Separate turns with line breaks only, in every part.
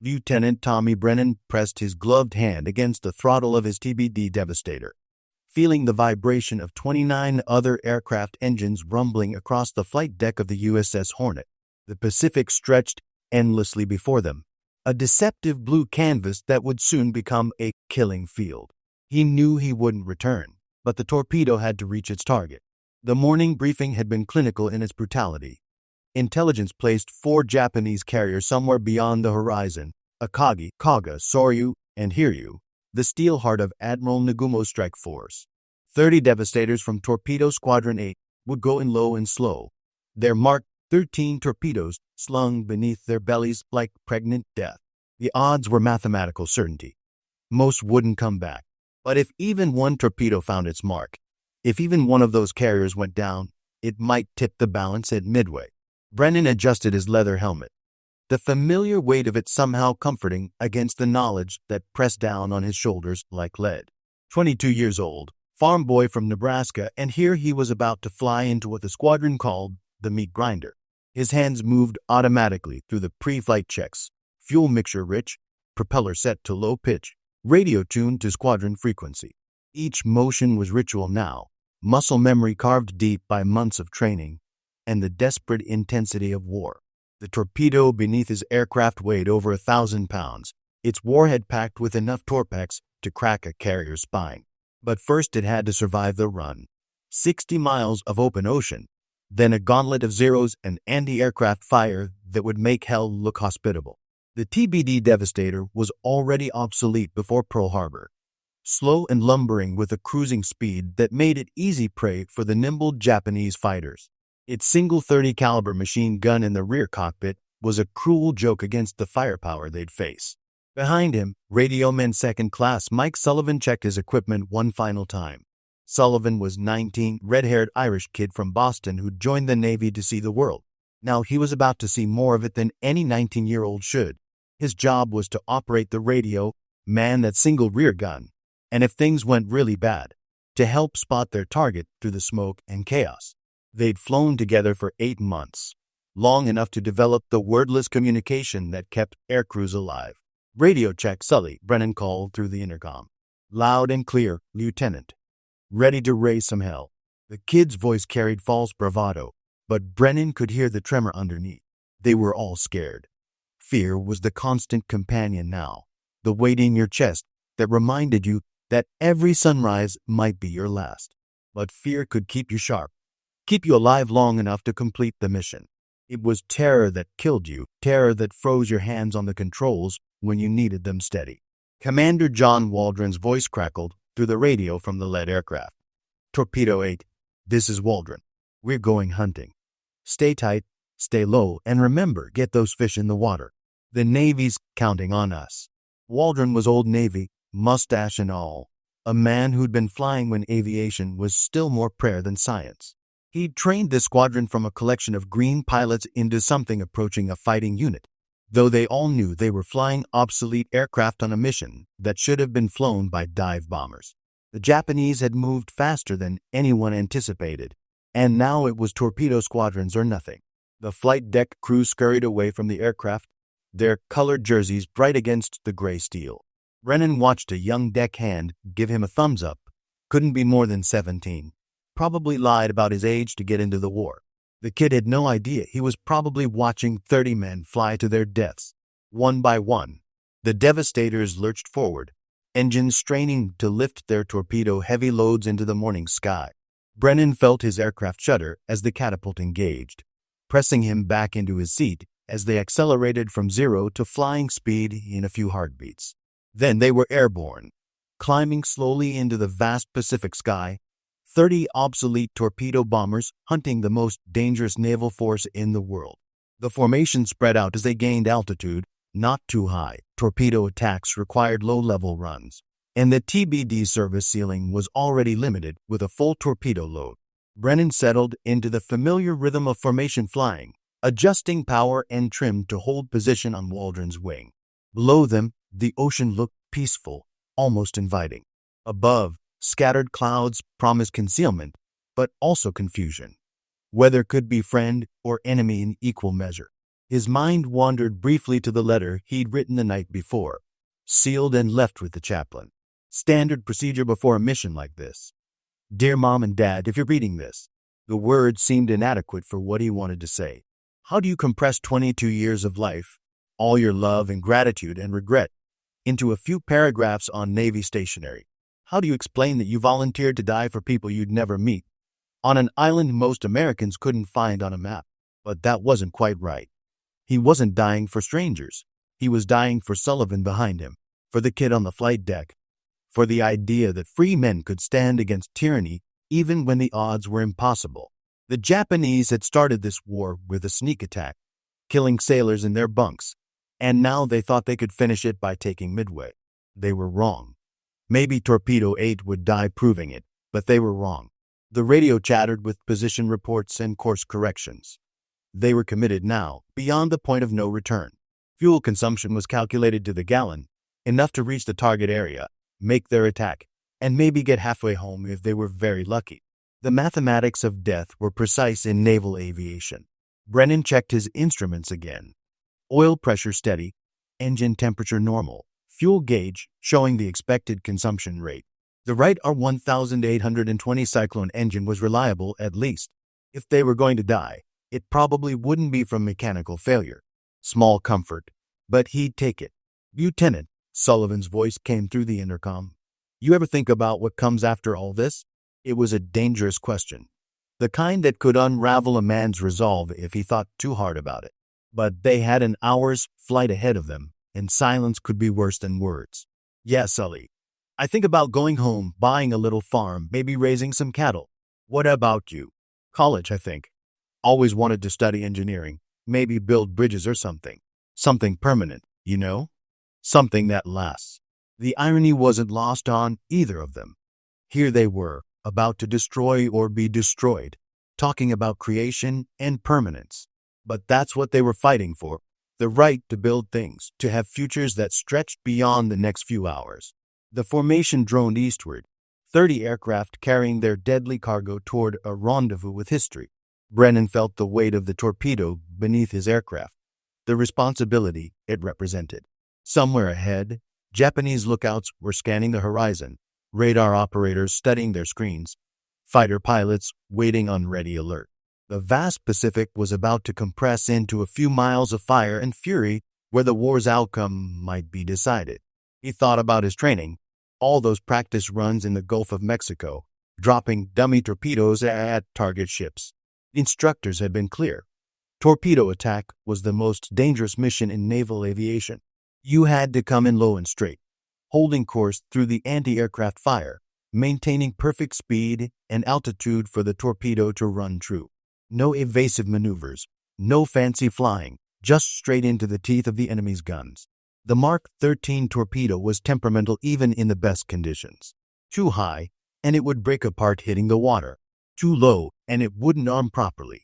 Lieutenant Tommy Brennan pressed his gloved hand against the throttle of his TBD Devastator, feeling the vibration of 29 other aircraft engines rumbling across the flight deck of the USS Hornet. The Pacific stretched endlessly before them, a deceptive blue canvas that would soon become a killing field. He knew he wouldn't return, but the torpedo had to reach its target. The morning briefing had been clinical in its brutality. Intelligence placed 4 Japanese carriers somewhere beyond the horizon: Akagi, Kaga, Soryu, and Hiryu, the steel heart of Admiral Nagumo's strike force. 30 Devastators from Torpedo Squadron 8 would go in low and slow, their Mark 13 torpedoes slung beneath their bellies like pregnant death. The odds were mathematical certainty. Most wouldn't come back. But if even one torpedo found its mark, if even one of those carriers went down, it might tip the balance at Midway. Brennan adjusted his leather helmet, the familiar weight of it somehow comforting against the knowledge that pressed down on his shoulders like lead. 22 years old, farm boy from Nebraska, and here he was about to fly into what the squadron called the meat grinder. His hands moved automatically through the pre-flight checks, fuel mixture rich, propeller set to low pitch, radio tuned to squadron frequency. Each motion was ritual now, muscle memory carved deep by months of training and the desperate intensity of war. The torpedo beneath his aircraft weighed over 1,000 pounds, its warhead packed with enough torpex to crack a carrier's spine. But first it had to survive the run. 60 miles of open ocean, then a gauntlet of Zeros and anti-aircraft fire that would make hell look hospitable. The TBD Devastator was already obsolete before Pearl Harbor, slow and lumbering with a cruising speed that made it easy prey for the nimble Japanese fighters. Its single .30 caliber machine gun in the rear cockpit was a cruel joke against the firepower they'd face. Behind him, radioman second class Mike Sullivan checked his equipment one final time. Sullivan was 19, red-haired Irish kid from Boston who'd joined the Navy to see the world. Now he was about to see more of it than any 19-year-old should. His job was to operate the radio, man that single rear gun, and if things went really bad, to help spot their target through the smoke and chaos. They'd flown together for 8 months, long enough to develop the wordless communication that kept aircrews alive. Radio check, Sully, Brennan called through the intercom. Loud and clear, Lieutenant. Ready to raise some hell. The kid's voice carried false bravado, but Brennan could hear the tremor underneath. They were all scared. Fear was the constant companion now, the weight in your chest that reminded you that every sunrise might be your last. But fear could keep you sharp, keep you alive long enough to complete the mission. It was terror that killed you, terror that froze your hands on the controls when you needed them steady. Commander John Waldron's voice crackled through the radio from the lead aircraft. Torpedo 8, this is Waldron. We're going hunting. Stay tight, stay low, and remember, get those fish in the water. The Navy's counting on us. Waldron was Old Navy, mustache and all, a man who'd been flying when aviation was still more prayer than science. He'd trained this squadron from a collection of green pilots into something approaching a fighting unit, though they all knew they were flying obsolete aircraft on a mission that should have been flown by dive bombers. The Japanese had moved faster than anyone anticipated, and now it was torpedo squadrons or nothing. The flight deck crew scurried away from the aircraft, their colored jerseys bright against the gray steel. Brennan watched a young deckhand give him a thumbs up. Couldn't be more than 17. Probably lied about his age to get into the war. The kid had no idea he was probably watching 30 men fly to their deaths. One by one, the Devastators lurched forward, engines straining to lift their torpedo-heavy loads into the morning sky. Brennan felt his aircraft shudder as the catapult engaged, pressing him back into his seat as they accelerated from 0 to flying speed in a few heartbeats. Then they were airborne, climbing slowly into the vast Pacific sky, 30 obsolete torpedo bombers hunting the most dangerous naval force in the world. The formation spread out as they gained altitude, not too high. Torpedo attacks required low-level runs, and the TBD service ceiling was already limited with a full torpedo load. Brennan settled into the familiar rhythm of formation flying, adjusting power and trim to hold position on Waldron's wing. Below them, the ocean looked peaceful, almost inviting. Above, scattered clouds promised concealment, but also confusion. Weather could be friend or enemy in equal measure. His mind wandered briefly to the letter he'd written the night before, sealed and left with the chaplain. Standard procedure before a mission like this. Dear Mom and Dad, if you're reading this. The words seemed inadequate for what he wanted to say. How do you compress 22 years of life, all your love and gratitude and regret, into a few paragraphs on Navy stationery? How do you explain that you volunteered to die for people you'd never meet, on an island most Americans couldn't find on a map? But that wasn't quite right. He wasn't dying for strangers. He was dying for Sullivan behind him, for the kid on the flight deck, for the idea that free men could stand against tyranny even when the odds were impossible. The Japanese had started this war with a sneak attack, killing sailors in their bunks, and now they thought they could finish it by taking Midway. They were wrong. Maybe Torpedo 8 would die proving it, but they were wrong. The radio chattered with position reports and course corrections. They were committed now, beyond the point of no return. Fuel consumption was calculated to the gallon, enough to reach the target area, make their attack, and maybe get halfway home if they were very lucky. The mathematics of death were precise in naval aviation. Brennan checked his instruments again. Oil pressure steady, engine temperature normal, fuel gauge showing the expected consumption rate. The Wright R1820 Cyclone engine was reliable at least. If they were going to die, it probably wouldn't be from mechanical failure. Small comfort, but he'd take it. Lieutenant, Sullivan's voice came through the intercom. You ever think about what comes after all this? It was a dangerous question. The kind that could unravel a man's resolve if he thought too hard about it. But they had an hour's flight ahead of them, and silence could be worse than words. Yeah, Sully. I think about going home, buying a little farm, maybe raising some cattle. What about you? College, I think. Always wanted to study engineering, maybe build bridges or something. Something permanent, you know? Something that lasts. The irony wasn't lost on either of them. Here they were, about to destroy or be destroyed, talking about creation and permanence. But that's what they were fighting for, the right to build things, to have futures that stretched beyond the next few hours. The formation droned eastward, 30 aircraft carrying their deadly cargo toward a rendezvous with history. Brennan felt the weight of the torpedo beneath his aircraft, the responsibility it represented. Somewhere ahead, Japanese lookouts were scanning the horizon, radar operators studying their screens, fighter pilots waiting on ready alert. The vast Pacific was about to compress into a few miles of fire and fury where the war's outcome might be decided. He thought about his training, all those practice runs in the Gulf of Mexico, dropping dummy torpedoes at target ships. The instructors had been clear. Torpedo attack was the most dangerous mission in naval aviation. You had to come in low and straight, holding course through the anti-aircraft fire, maintaining perfect speed and altitude for the torpedo to run true. No evasive maneuvers, no fancy flying, just straight into the teeth of the enemy's guns. The Mark 13 torpedo was temperamental even in the best conditions. Too high, and it would break apart hitting the water. Too low, and it wouldn't arm properly.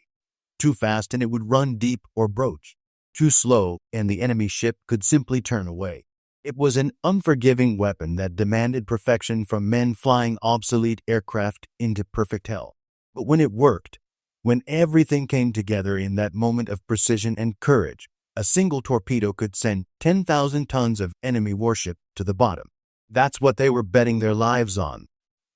Too fast, and it would run deep or broach. Too slow, and the enemy ship could simply turn away. It was an unforgiving weapon that demanded perfection from men flying obsolete aircraft into perfect hell. But when it worked, when everything came together in that moment of precision and courage, a single torpedo could send 10,000 tons of enemy warship to the bottom. That's what they were betting their lives on.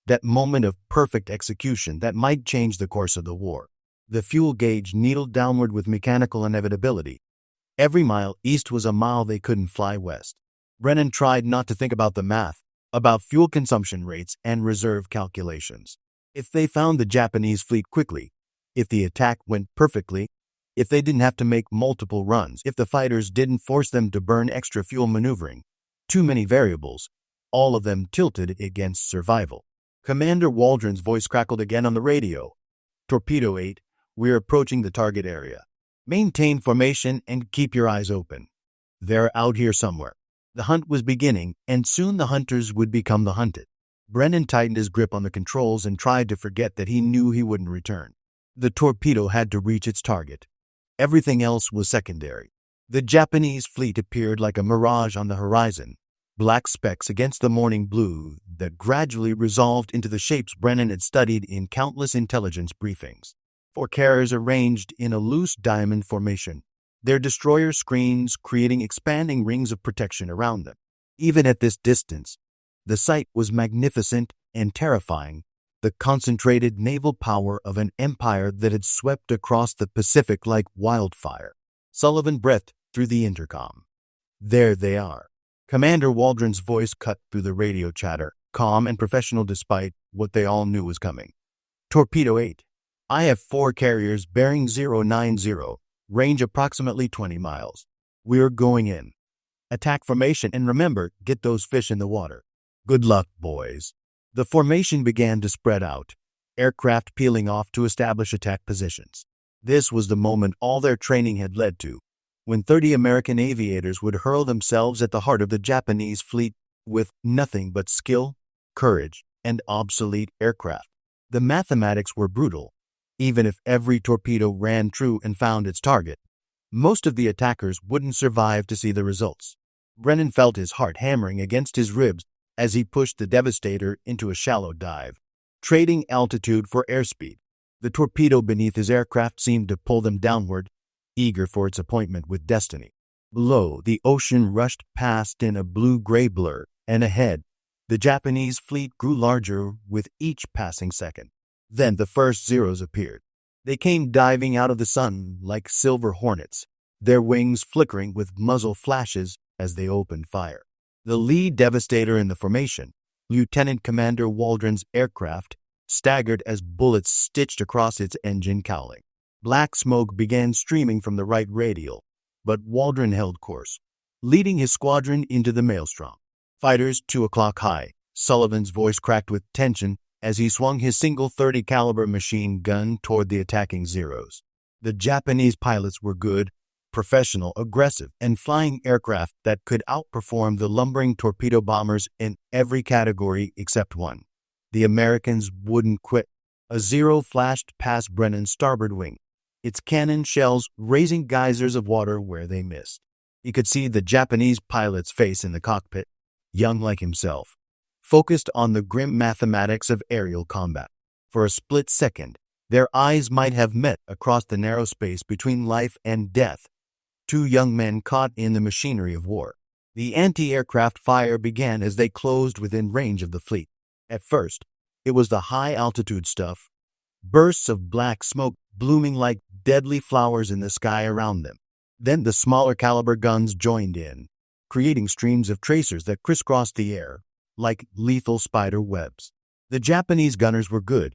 That moment of perfect execution that might change the course of the war. The fuel gauge needled downward with mechanical inevitability. Every mile east was a mile they couldn't fly west. Brennan tried not to think about the math, about fuel consumption rates and reserve calculations. If they found the Japanese fleet quickly, if the attack went perfectly, if they didn't have to make multiple runs, if the fighters didn't force them to burn extra fuel maneuvering, too many variables, all of them tilted against survival. Commander Waldron's voice crackled again on the radio. Torpedo 8, we're approaching the target area. Maintain formation and keep your eyes open. They're out here somewhere. The hunt was beginning, and soon the hunters would become the hunted. Brennan tightened his grip on the controls and tried to forget that he knew he wouldn't return. The torpedo had to reach its target. Everything else was secondary. The Japanese fleet appeared like a mirage on the horizon, black specks against the morning blue that gradually resolved into the shapes Brennan had studied in countless intelligence briefings. 4 carriers arranged in a loose diamond formation, their destroyer screens creating expanding rings of protection around them. Even at this distance, the sight was magnificent and terrifying, the concentrated naval power of an empire that had swept across the Pacific like wildfire. Sullivan breathed through the intercom. There they are. Commander Waldron's voice cut through the radio chatter, calm and professional despite what they all knew was coming. Torpedo 8. I have 4 carriers bearing 090, range approximately 20 miles. We're going in. Attack formation, and remember, get those fish in the water. Good luck, boys. The formation began to spread out, aircraft peeling off to establish attack positions. This was the moment all their training had led to, when 30 American aviators would hurl themselves at the heart of the Japanese fleet with nothing but skill, courage, and obsolete aircraft. The mathematics were brutal. Even if every torpedo ran true and found its target, most of the attackers wouldn't survive to see the results. Brennan felt his heart hammering against his ribs as he pushed the Devastator into a shallow dive, trading altitude for airspeed. The torpedo beneath his aircraft seemed to pull them downward, eager for its appointment with destiny. Below, the ocean rushed past in a blue-gray blur, and ahead, the Japanese fleet grew larger with each passing second. Then the first Zeros appeared. They came diving out of the sun like silver hornets, their wings flickering with muzzle flashes as they opened fire. The lead Devastator in the formation, Lieutenant Commander Waldron's aircraft, staggered as bullets stitched across its engine cowling. Black smoke began streaming from the right radial, but Waldron held course, leading his squadron into the maelstrom. Fighters 2 o'clock high. Sullivan's voice cracked with tension as he swung his single .30 caliber machine gun toward the attacking Zeros. The Japanese pilots were good, professional, aggressive, and flying aircraft that could outperform the lumbering torpedo bombers in every category except one. The Americans wouldn't quit. A Zero flashed past Brennan's starboard wing, its cannon shells raising geysers of water where they missed. He could see the Japanese pilot's face in the cockpit, young like himself, focused on the grim mathematics of aerial combat. For a split second, their eyes might have met across the narrow space between life and death, 2 young men caught in the machinery of war. The anti-aircraft fire began as they closed within range of the fleet. At first, it was the high-altitude stuff, bursts of black smoke blooming like deadly flowers in the sky around them. Then the smaller caliber guns joined in, creating streams of tracers that crisscrossed the air like lethal spider webs. The Japanese gunners were good,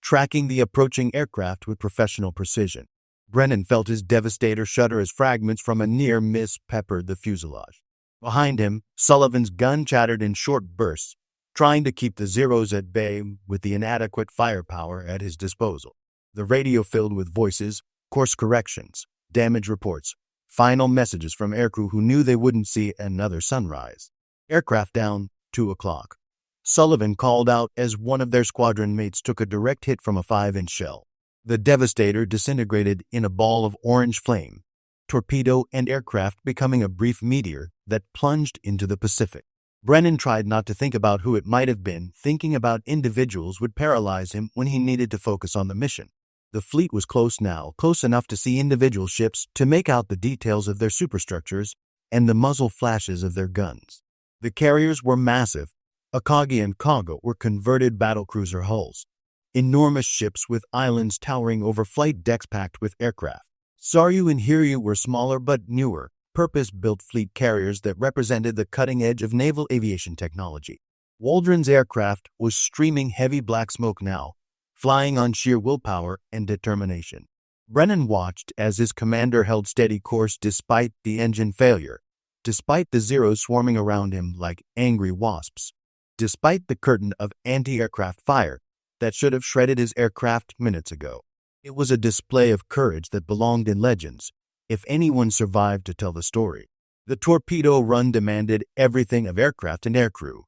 tracking the approaching aircraft with professional precision. Brennan felt his Devastator shudder as fragments from a near miss peppered the fuselage. Behind him, Sullivan's gun chattered in short bursts, trying to keep the Zeros at bay with the inadequate firepower at his disposal. The radio filled with voices, course corrections, damage reports, final messages from aircrew who knew they wouldn't see another sunrise. Aircraft down, 2 o'clock. Sullivan called out as one of their squadron mates took a direct hit from a 5-inch shell. The Devastator disintegrated in a ball of orange flame, torpedo and aircraft becoming a brief meteor that plunged into the Pacific. Brennan tried not to think about who it might have been. Thinking about individuals would paralyze him when he needed to focus on the mission. The fleet was close now, close enough to see individual ships, to make out the details of their superstructures and the muzzle flashes of their guns. The carriers were massive. Akagi and Kaga were converted battlecruiser hulls, enormous ships with islands towering over flight decks packed with aircraft. Soryu and Hiryu were smaller but newer, purpose-built fleet carriers that represented the cutting edge of naval aviation technology. Waldron's aircraft was streaming heavy black smoke now, flying on sheer willpower and determination. Brennan watched as his commander held steady course despite the engine failure, despite the Zeros swarming around him like angry wasps, despite the curtain of anti-aircraft fire that should have shredded his aircraft minutes ago. It was a display of courage that belonged in legends, if anyone survived to tell the story. The torpedo run demanded everything of aircraft and aircrew.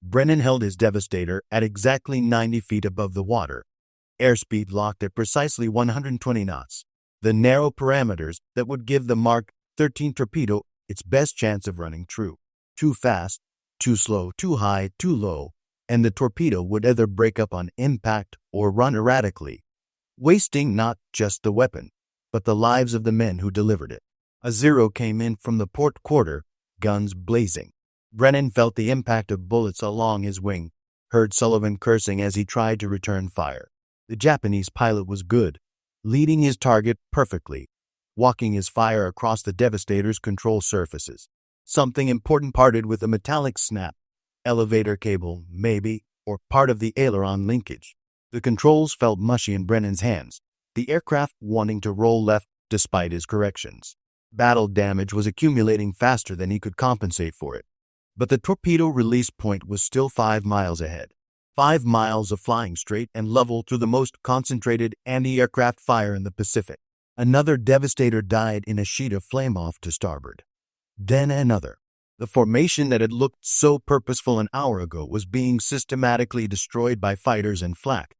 Brennan held his Devastator at exactly 90 feet above the water, airspeed locked at precisely 120 knots, the narrow parameters that would give the Mark 13 torpedo its best chance of running true. Too fast, too slow, too high, too low, and the torpedo would either break up on impact or run erratically, wasting not just the weapon, but the lives of the men who delivered it. A Zero came in from the port quarter, guns blazing. Brennan felt the impact of bullets along his wing, heard Sullivan cursing as he tried to return fire. The Japanese pilot was good, leading his target perfectly, walking his fire across the Devastator's control surfaces. Something important parted with a metallic snap. Elevator cable, maybe, or part of the aileron linkage. The controls felt mushy in Brennan's hands, the aircraft wanting to roll left despite his corrections. Battle damage was accumulating faster than he could compensate for it. But the torpedo release point was still 5 miles ahead. 5 miles of flying straight and level through the most concentrated anti-aircraft fire in the Pacific. Another Devastator died in a sheet of flame off to starboard. Then another. The formation that had looked so purposeful an hour ago was being systematically destroyed by fighters and flak,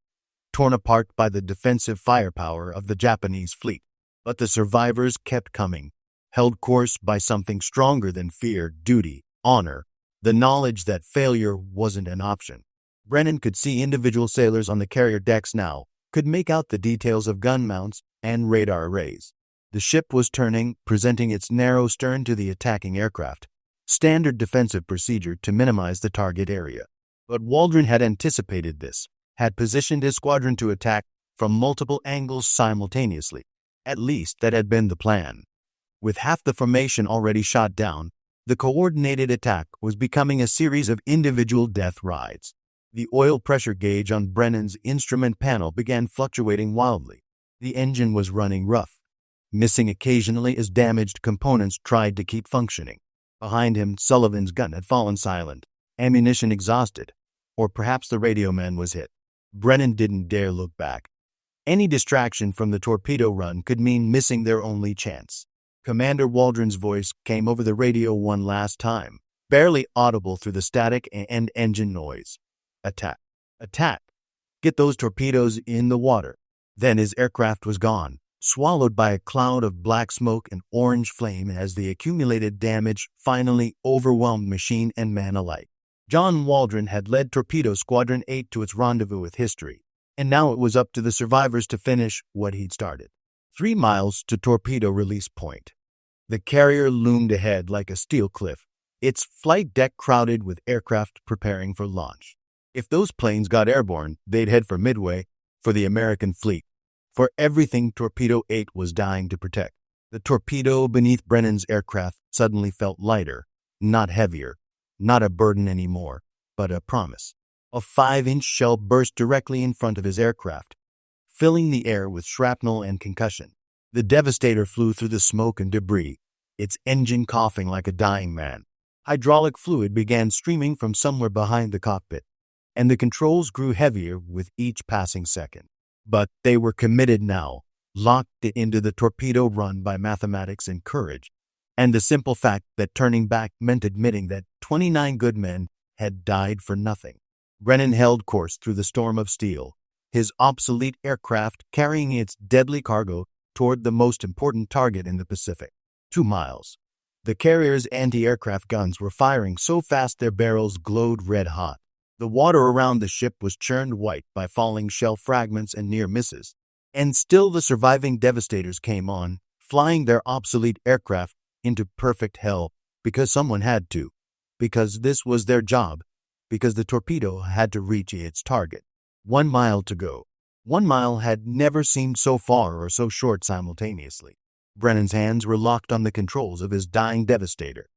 torn apart by the defensive firepower of the Japanese fleet. But the survivors kept coming, held course by something stronger than fear, duty, honor, the knowledge that failure wasn't an option. Brennan could see individual sailors on the carrier decks now, could make out the details of gun mounts and radar arrays. The ship was turning, presenting its narrow stern to the attacking aircraft, standard defensive procedure to minimize the target area. But Waldron had anticipated this, had positioned his squadron to attack from multiple angles simultaneously. At least that had been the plan. With half the formation already shot down, the coordinated attack was becoming a series of individual death rides. The oil pressure gauge on Brennan's instrument panel began fluctuating wildly. The engine was running rough, missing occasionally as damaged components tried to keep functioning. Behind him, Sullivan's gun had fallen silent, ammunition exhausted, or perhaps the radio man was hit. Brennan didn't dare look back. Any distraction from the torpedo run could mean missing their only chance. Commander Waldron's voice came over the radio one last time, barely audible through the static and engine noise. Attack. Attack. Get those torpedoes in the water. Then his aircraft was gone, swallowed by a cloud of black smoke and orange flame as the accumulated damage finally overwhelmed machine and man alike. John Waldron had led Torpedo Squadron 8 to its rendezvous with history, and now it was up to the survivors to finish what he'd started. 3 miles to torpedo release point. The carrier loomed ahead like a steel cliff, its flight deck crowded with aircraft preparing for launch. If those planes got airborne, they'd head for Midway, for the American fleet, for everything Torpedo 8 was dying to protect. The torpedo beneath Brennan's aircraft suddenly felt lighter, not heavier, not a burden anymore, but a promise. A 5-inch shell burst directly in front of his aircraft, filling the air with shrapnel and concussion. The Devastator flew through the smoke and debris, its engine coughing like a dying man. Hydraulic fluid began streaming from somewhere behind the cockpit, and the controls grew heavier with each passing second. But they were committed now, locked into the torpedo run by mathematics and courage, and the simple fact that turning back meant admitting that 29 good men had died for nothing. Brennan held course through the storm of steel, his obsolete aircraft carrying its deadly cargo toward the most important target in the Pacific. 2 miles. The carrier's anti-aircraft guns were firing so fast their barrels glowed red-hot. The water around the ship was churned white by falling shell fragments and near misses. And still the surviving Devastators came on, flying their obsolete aircraft into perfect hell because someone had to, because this was their job, because the torpedo had to reach its target. 1 mile to go. 1 mile had never seemed so far or so short simultaneously. Brennan's hands were locked on the controls of his dying Devastator.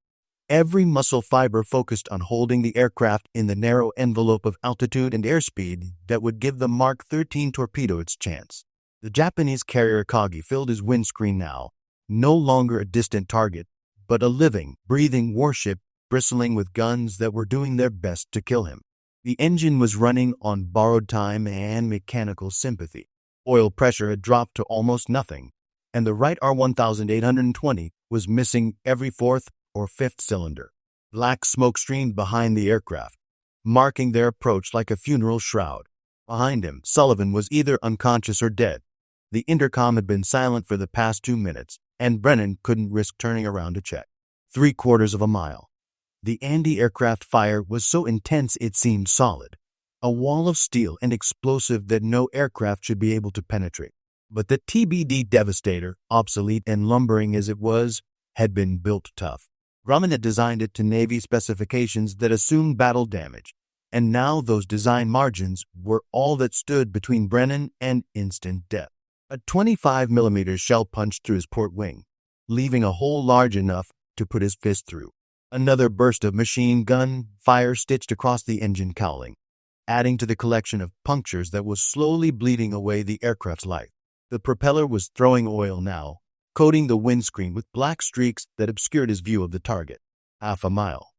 Every muscle fiber focused on holding the aircraft in the narrow envelope of altitude and airspeed that would give the Mark 13 torpedo its chance. The Japanese carrier Akagi filled his windscreen now, no longer a distant target, but a living, breathing warship bristling with guns that were doing their best to kill him. The engine was running on borrowed time and mechanical sympathy. Oil pressure had dropped to almost nothing, and the Wright R1820 was missing every fourth or fifth cylinder. Black smoke streamed behind the aircraft, marking their approach like a funeral shroud. Behind him, Sullivan was either unconscious or dead. The intercom had been silent for the past 2 minutes, and Brennan couldn't risk turning around to check. 3/4 of a mile. The anti-aircraft fire was so intense it seemed solid, a wall of steel and explosive that no aircraft should be able to penetrate. But the TBD Devastator, obsolete and lumbering as it was had been built tough. Grumman had designed it to Navy specifications that assumed battle damage, and now those design margins were all that stood between Brennan and instant death. A 25mm shell punched through his port wing, leaving a hole large enough to put his fist through. Another burst of machine gun fire stitched across the engine cowling, adding to the collection of punctures that was slowly bleeding away the aircraft's life. The propeller was throwing oil now, coating the windscreen with black streaks that obscured his view of the target. Half a mile.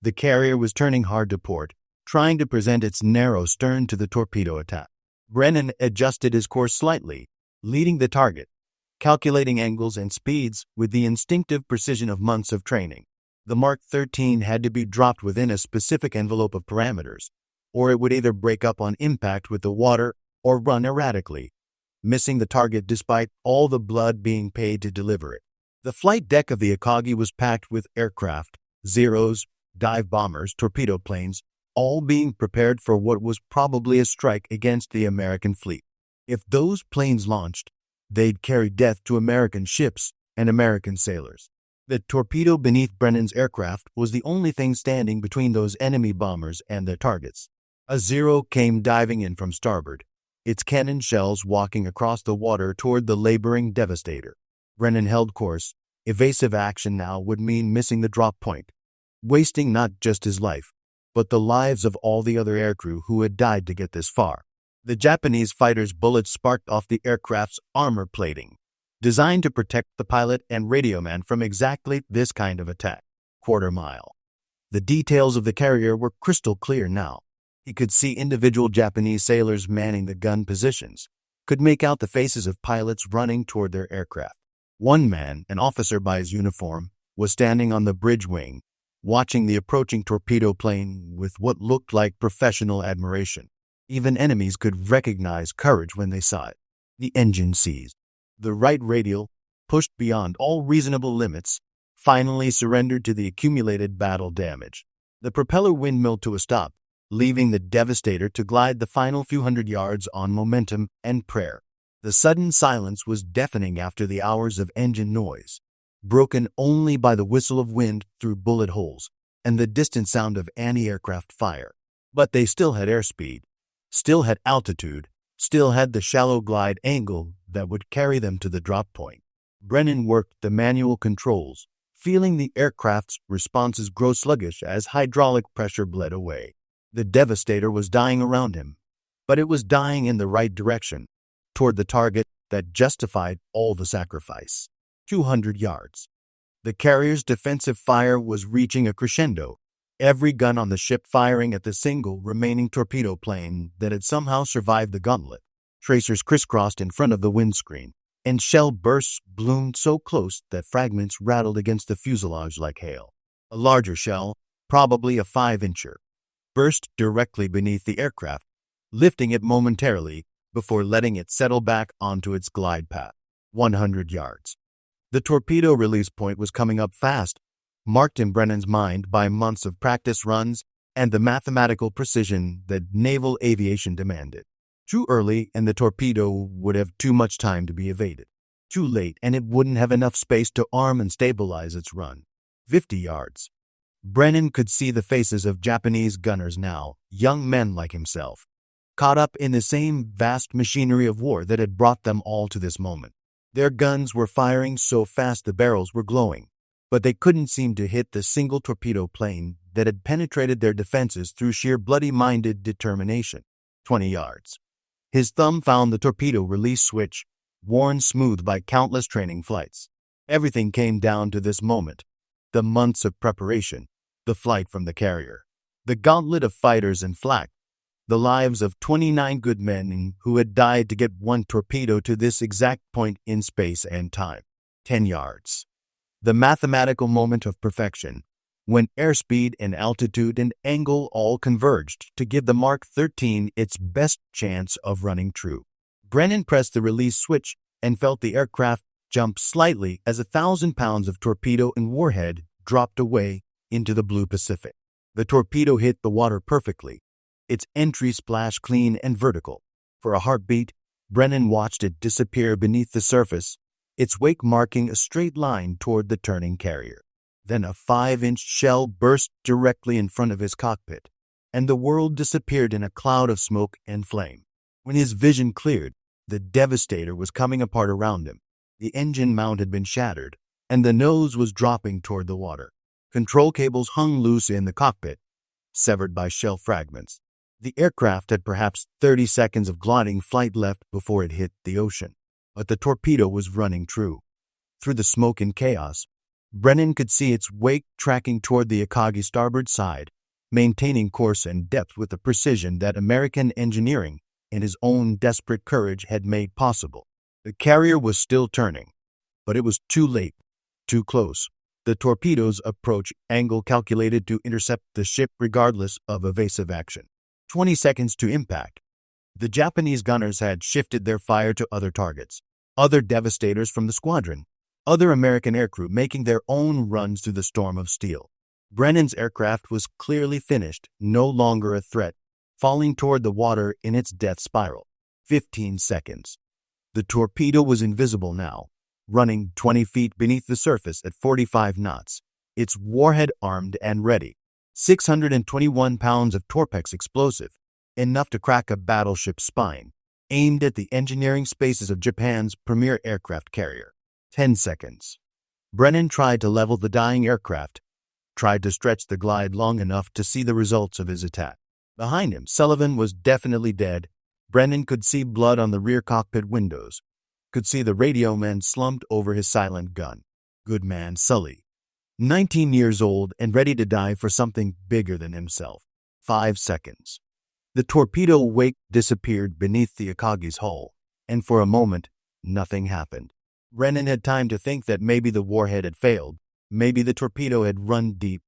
The carrier was turning hard to port, trying to present its narrow stern to the torpedo attack. Brennan adjusted his course slightly, leading the target, calculating angles and speeds with the instinctive precision of months of training. The Mark 13 had to be dropped within a specific envelope of parameters, or it would either break up on impact with the water or run erratically, missing the target despite all the blood being paid to deliver it. The flight deck of the Akagi was packed with aircraft, Zeros, dive bombers, torpedo planes, all being prepared for what was probably a strike against the American fleet. If those planes launched, they'd carry death to American ships and American sailors. The torpedo beneath Brennan's aircraft was the only thing standing between those enemy bombers and their targets. A Zero came diving in from starboard, its cannon shells walking across the water toward the laboring Devastator. Brennan held course. Evasive action now would mean missing the drop point, wasting not just his life, but the lives of all the other aircrew who had died to get this far. The Japanese fighter's bullets sparked off the aircraft's armor plating, designed to protect the pilot and radio man from exactly this kind of attack. Quarter mile. The details of the carrier were crystal clear now. He could see individual Japanese sailors manning the gun positions, could make out the faces of pilots running toward their aircraft. One man, an officer by his uniform, was standing on the bridge wing, watching the approaching torpedo plane with what looked like professional admiration. Even enemies could recognize courage when they saw it. The engine seized. The right radial, pushed beyond all reasonable limits, finally surrendered to the accumulated battle damage. The propeller windmilled to a stop, leaving the Devastator to glide the final few hundred yards on momentum and prayer. The sudden silence was deafening after the hours of engine noise, broken only by the whistle of wind through bullet holes and the distant sound of anti-aircraft fire. But they still had airspeed, still had altitude, still had the shallow glide angle that would carry them to the drop point. Brennan worked the manual controls, feeling the aircraft's responses grow sluggish as hydraulic pressure bled away. The Devastator was dying around him, but it was dying in the right direction, toward the target that justified all the sacrifice. 200 yards. The carrier's defensive fire was reaching a crescendo, every gun on the ship firing at the single remaining torpedo plane that had somehow survived the gauntlet. Tracers crisscrossed in front of the windscreen, and shell bursts bloomed so close that fragments rattled against the fuselage like hail. A larger shell, probably a 5-incher, burst directly beneath the aircraft, lifting it momentarily before letting it settle back onto its glide path. 100 yards. The torpedo release point was coming up fast, marked in Brennan's mind by months of practice runs and the mathematical precision that naval aviation demanded. Too early, and the torpedo would have too much time to be evaded. Too late, and it wouldn't have enough space to arm and stabilize its run. 50 yards. Brennan could see the faces of Japanese gunners now, young men like himself, caught up in the same vast machinery of war that had brought them all to this moment. Their guns were firing so fast the barrels were glowing, but they couldn't seem to hit the single torpedo plane that had penetrated their defenses through sheer bloody-minded determination. 20 yards. His thumb found the torpedo release switch, worn smooth by countless training flights. Everything came down to this moment. The months of preparation, the flight from the carrier, the gauntlet of fighters and flak, the lives of 29 good men who had died to get one torpedo to this exact point in space and time. 10 yards. The mathematical moment of perfection, when airspeed and altitude and angle all converged to give the Mark 13 its best chance of running true. Brennan pressed the release switch and felt the aircraft jump slightly as 1,000 pounds of torpedo and warhead dropped away into the blue Pacific. The torpedo hit the water perfectly, its entry splash clean and vertical. For a heartbeat, Brennan watched it disappear beneath the surface, its wake marking a straight line toward the turning carrier. Then a 5-inch shell burst directly in front of his cockpit, and the world disappeared in a cloud of smoke and flame. When his vision cleared, the Devastator was coming apart around him. The engine mount had been shattered, and the nose was dropping toward the water. Control cables hung loose in the cockpit, severed by shell fragments. The aircraft had perhaps 30 seconds of gliding flight left before it hit the ocean. But the torpedo was running true. Through the smoke and chaos, Brennan could see its wake tracking toward the Akagi's starboard side, maintaining course and depth with the precision that American engineering and his own desperate courage had made possible. The carrier was still turning, but it was too late, too close. The torpedo's approach angle calculated to intercept the ship regardless of evasive action. 20 seconds to impact. The Japanese gunners had shifted their fire to other targets, other Devastators from the squadron, other American aircrew making their own runs through the storm of steel. Brennan's aircraft was clearly finished, no longer a threat, falling toward the water in its death spiral. 15 seconds. The torpedo was invisible now, running 20 feet beneath the surface at 45 knots, its warhead armed and ready. 621 pounds of Torpex explosive, enough to crack a battleship's spine, aimed at the engineering spaces of Japan's premier aircraft carrier. 10 seconds. Brennan tried to level the dying aircraft, tried to stretch the glide long enough to see the results of his attack. Behind him, Sullivan was definitely dead. Brennan could see blood on the rear cockpit windows, could see the radio man slumped over his silent gun. Good man, Sully. 19 years old and ready to die for something bigger than himself. 5 seconds. The torpedo wake disappeared beneath the Akagi's hull, and for a moment, nothing happened. Brennan had time to think that maybe the warhead had failed, maybe the torpedo had run deep,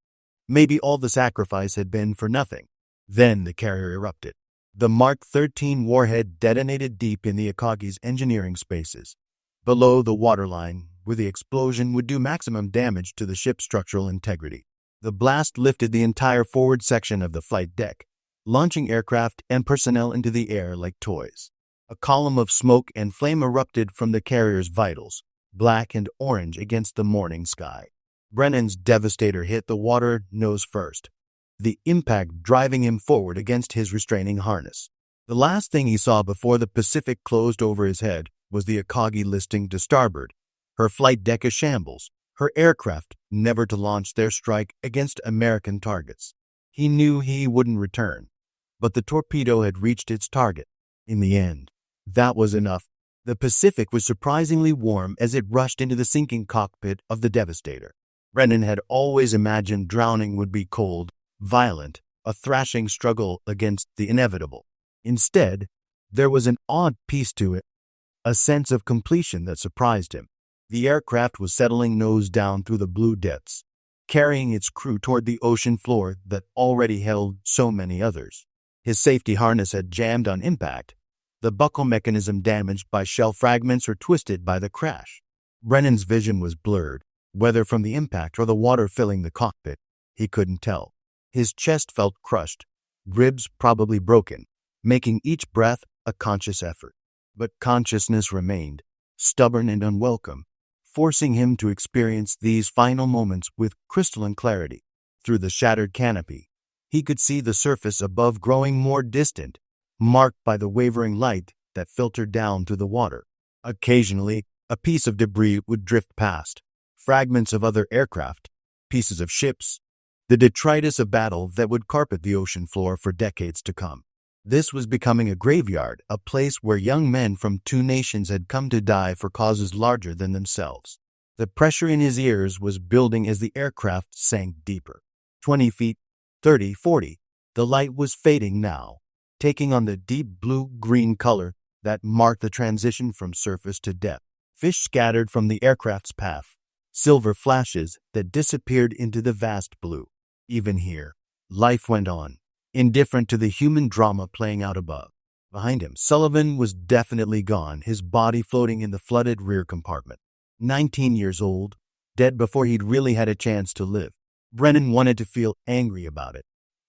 maybe all the sacrifice had been for nothing. Then the carrier erupted. The Mark 13 warhead detonated deep in the Akagi's engineering spaces, below the waterline, where the explosion would do maximum damage to the ship's structural integrity. The blast lifted the entire forward section of the flight deck, launching aircraft and personnel into the air like toys. A column of smoke and flame erupted from the carrier's vitals, black and orange against the morning sky. Brennan's Devastator hit the water nose first, the impact driving him forward against his restraining harness. The last thing he saw before the Pacific closed over his head was the Akagi listing to starboard, her flight deck a shambles, her aircraft never to launch their strike against American targets. He knew he wouldn't return, but the torpedo had reached its target. In the end, that was enough. The Pacific was surprisingly warm as it rushed into the sinking cockpit of the Devastator. Brennan had always imagined drowning would be cold, violent, a thrashing struggle against the inevitable. Instead, there was an odd peace to it, a sense of completion that surprised him. The aircraft was settling nose down through the blue depths, carrying its crew toward the ocean floor that already held so many others. His safety harness had jammed on impact, the buckle mechanism damaged by shell fragments or twisted by the crash. Brennan's vision was blurred, whether from the impact or the water filling the cockpit. He couldn't tell. His chest felt crushed, ribs probably broken, making each breath a conscious effort. But consciousness remained, stubborn and unwelcome, forcing him to experience these final moments with crystalline clarity. Through the shattered canopy, he could see the surface above growing more distant, marked by the wavering light that filtered down through the water. Occasionally, a piece of debris would drift past, fragments of other aircraft, pieces of ships, the detritus of battle that would carpet the ocean floor for decades to come. This was becoming a graveyard, a place where young men from two nations had come to die for causes larger than themselves. The pressure in his ears was building as the aircraft sank deeper. 20 feet, 30, 40. The light was fading now, taking on the deep blue-green color that marked the transition from surface to depth. Fish scattered from the aircraft's path, silver flashes that disappeared into the vast blue. Even here, life went on, indifferent to the human drama playing out above. Behind him, Sullivan was definitely gone, his body floating in the flooded rear compartment. 19 years old, dead before he'd really had a chance to live. Brennan wanted to feel angry about it,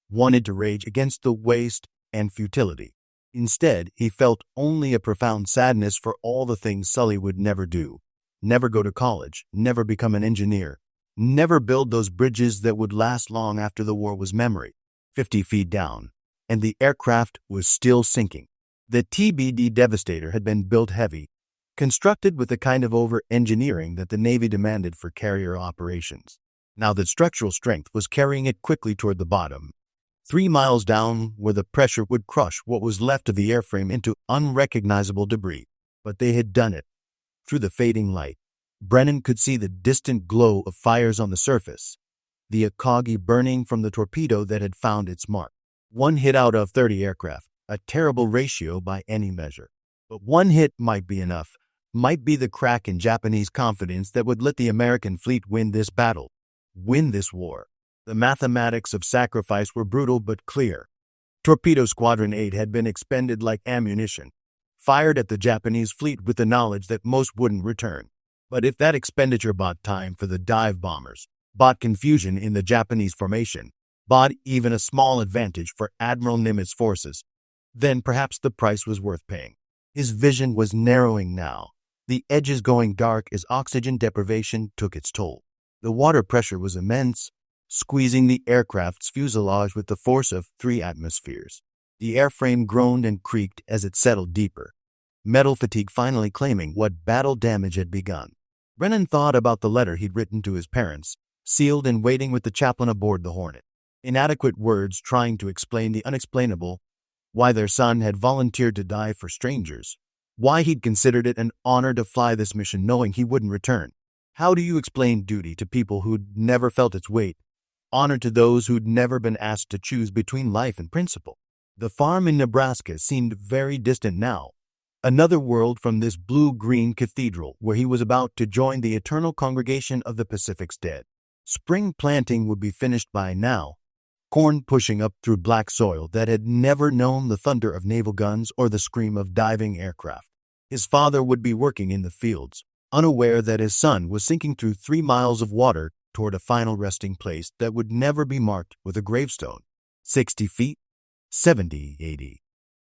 wanted to rage against the waste and futility. Instead, he felt only a profound sadness for all the things Sully would never do, never go to college, never become an engineer, never build those bridges that would last long after the war was memory. 50 feet down, and the aircraft was still sinking. The TBD Devastator had been built heavy, constructed with the kind of over-engineering that the Navy demanded for carrier operations. Now that structural strength was carrying it quickly toward the bottom, 3 miles down where the pressure would crush what was left of the airframe into unrecognizable debris. But they had done it. Through the fading light, Brennan could see the distant glow of fires on the surface, the Akagi burning from the torpedo that had found its mark. 1 hit out of 30 aircraft, a terrible ratio by any measure. But 1 hit might be enough, might be the crack in Japanese confidence that would let the American fleet win this battle, win this war. The mathematics of sacrifice were brutal but clear. Torpedo Squadron 8 had been expended like ammunition, fired at the Japanese fleet with the knowledge that most wouldn't return. But if that expenditure bought time for the dive bombers, bought confusion in the Japanese formation, bought even a small advantage for Admiral Nimitz' forces, then perhaps the price was worth paying. His vision was narrowing now, the edges going dark as oxygen deprivation took its toll. The water pressure was immense, squeezing the aircraft's fuselage with the force of 3 atmospheres. The airframe groaned and creaked as it settled deeper, metal fatigue finally claiming what battle damage had begun. Brennan thought about the letter he'd written to his parents, sealed and waiting with the chaplain aboard the Hornet. Inadequate words trying to explain the unexplainable, why their son had volunteered to die for strangers, why he'd considered it an honor to fly this mission knowing he wouldn't return. How do you explain duty to people who'd never felt its weight, honor to those who'd never been asked to choose between life and principle? The farm in Nebraska seemed very distant now, another world from this blue-green cathedral where he was about to join the eternal congregation of the Pacific's dead. Spring planting would be finished by now, corn pushing up through black soil that had never known the thunder of naval guns or the scream of diving aircraft. His father would be working in the fields, unaware that his son was sinking through 3 miles of water toward a final resting place that would never be marked with a gravestone. 60 feet, 70, 80.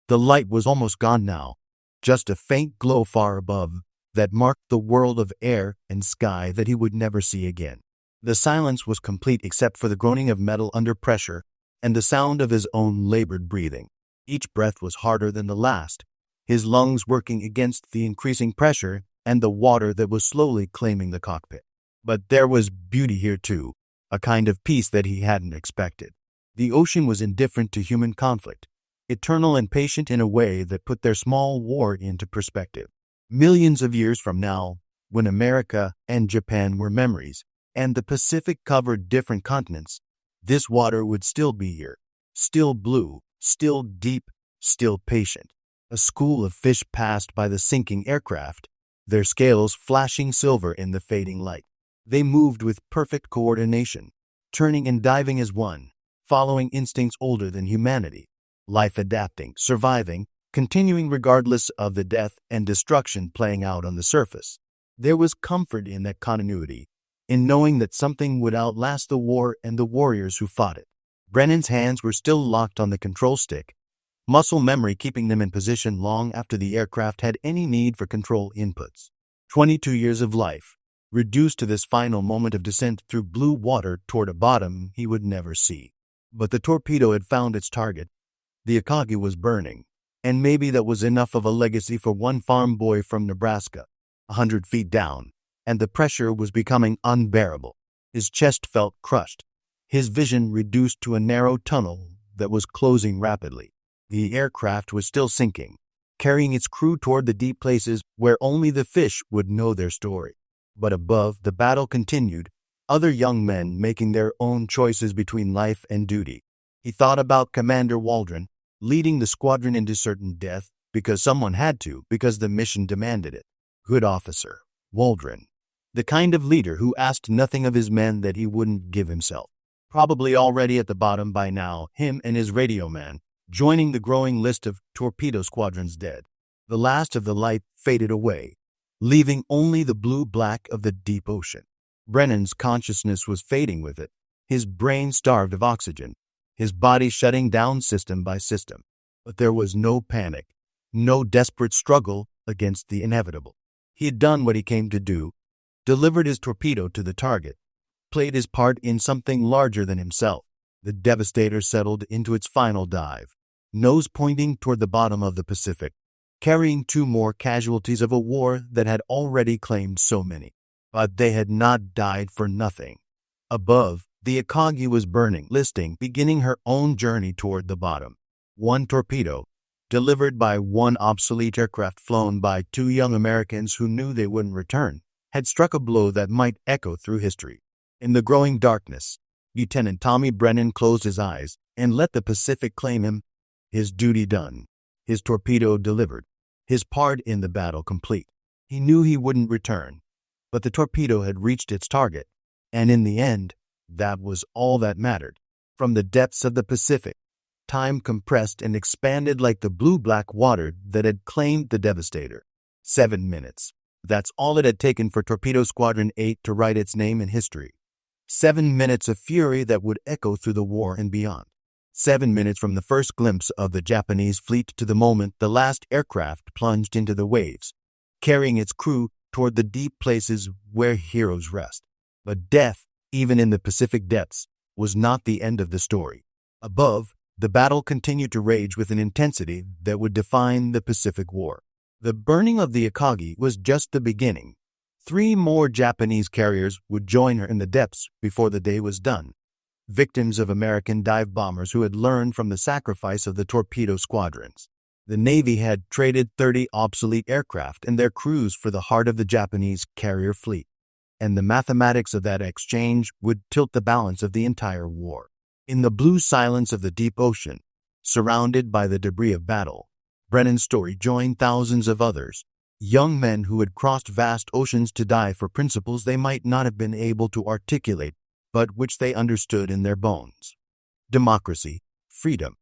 The light was almost gone now, just a faint glow far above that marked the world of air and sky that he would never see again. The silence was complete except for the groaning of metal under pressure and the sound of his own labored breathing. Each breath was harder than the last, his lungs working against the increasing pressure and the water that was slowly claiming the cockpit. But there was beauty here too, a kind of peace that he hadn't expected. The ocean was indifferent to human conflict, eternal and patient in a way that put their small war into perspective. Millions of years from now, when America and Japan were memories, and the Pacific covered different continents, this water would still be here, still blue, still deep, still patient. A school of fish passed by the sinking aircraft, their scales flashing silver in the fading light. They moved with perfect coordination, turning and diving as one, following instincts older than humanity. Life adapting, surviving, continuing regardless of the death and destruction playing out on the surface. There was comfort in that continuity, in knowing that something would outlast the war and the warriors who fought it. Brennan's hands were still locked on the control stick, muscle memory keeping them in position long after the aircraft had any need for control inputs. 22 years of life, reduced to this final moment of descent through blue water toward a bottom he would never see. But the torpedo had found its target. The Akagi was burning, and maybe that was enough of a legacy for one farm boy from Nebraska, 100 feet down, and the pressure was becoming unbearable. His chest felt crushed, his vision reduced to a narrow tunnel that was closing rapidly. The aircraft was still sinking, carrying its crew toward the deep places where only the fish would know their story. But above, the battle continued, other young men making their own choices between life and duty. He thought about Commander Waldron, leading the squadron into certain death because someone had to, because the mission demanded it. Good officer, Waldron. The kind of leader who asked nothing of his men that he wouldn't give himself. Probably already at the bottom by now, him and his radio man, joining the growing list of torpedo squadrons dead. The last of the light faded away, leaving only the blue-black of the deep ocean. Brennan's consciousness was fading with it, his brain starved of oxygen, his body shutting down system by system. But there was no panic, no desperate struggle against the inevitable. He had done what he came to do, delivered his torpedo to the target, played his part in something larger than himself. The Devastator settled into its final dive, nose pointing toward the bottom of the Pacific, carrying 2 more casualties of a war that had already claimed so many. But they had not died for nothing. Above, the Akagi was burning, beginning her own journey toward the bottom. 1 torpedo, delivered by 1 obsolete aircraft flown by 2 young Americans who knew they wouldn't return, had struck a blow that might echo through history. In the growing darkness, Lieutenant Tommy Brennan closed his eyes and let the Pacific claim him. His duty done, his torpedo delivered, his part in the battle complete. He knew he wouldn't return, but the torpedo had reached its target, and in the end, that was all that mattered. From the depths of the Pacific, time compressed and expanded like the blue-black water that had claimed the Devastator. 7 minutes. That's all it had taken for Torpedo Squadron 8 to write its name in history. 7 minutes of fury that would echo through the war and beyond. 7 minutes from the first glimpse of the Japanese fleet to the moment the last aircraft plunged into the waves, carrying its crew toward the deep places where heroes rest. But death, even in the Pacific depths, was not the end of the story. Above, the battle continued to rage with an intensity that would define the Pacific War. The burning of the Akagi was just the beginning. 3 more Japanese carriers would join her in the depths before the day was done, victims of American dive bombers who had learned from the sacrifice of the torpedo squadrons. The Navy had traded 30 obsolete aircraft and their crews for the heart of the Japanese carrier fleet, and the mathematics of that exchange would tilt the balance of the entire war. In the blue silence of the deep ocean, surrounded by the debris of battle, Brennan's story joined thousands of others, young men who had crossed vast oceans to die for principles they might not have been able to articulate, but which they understood in their bones. Democracy, freedom,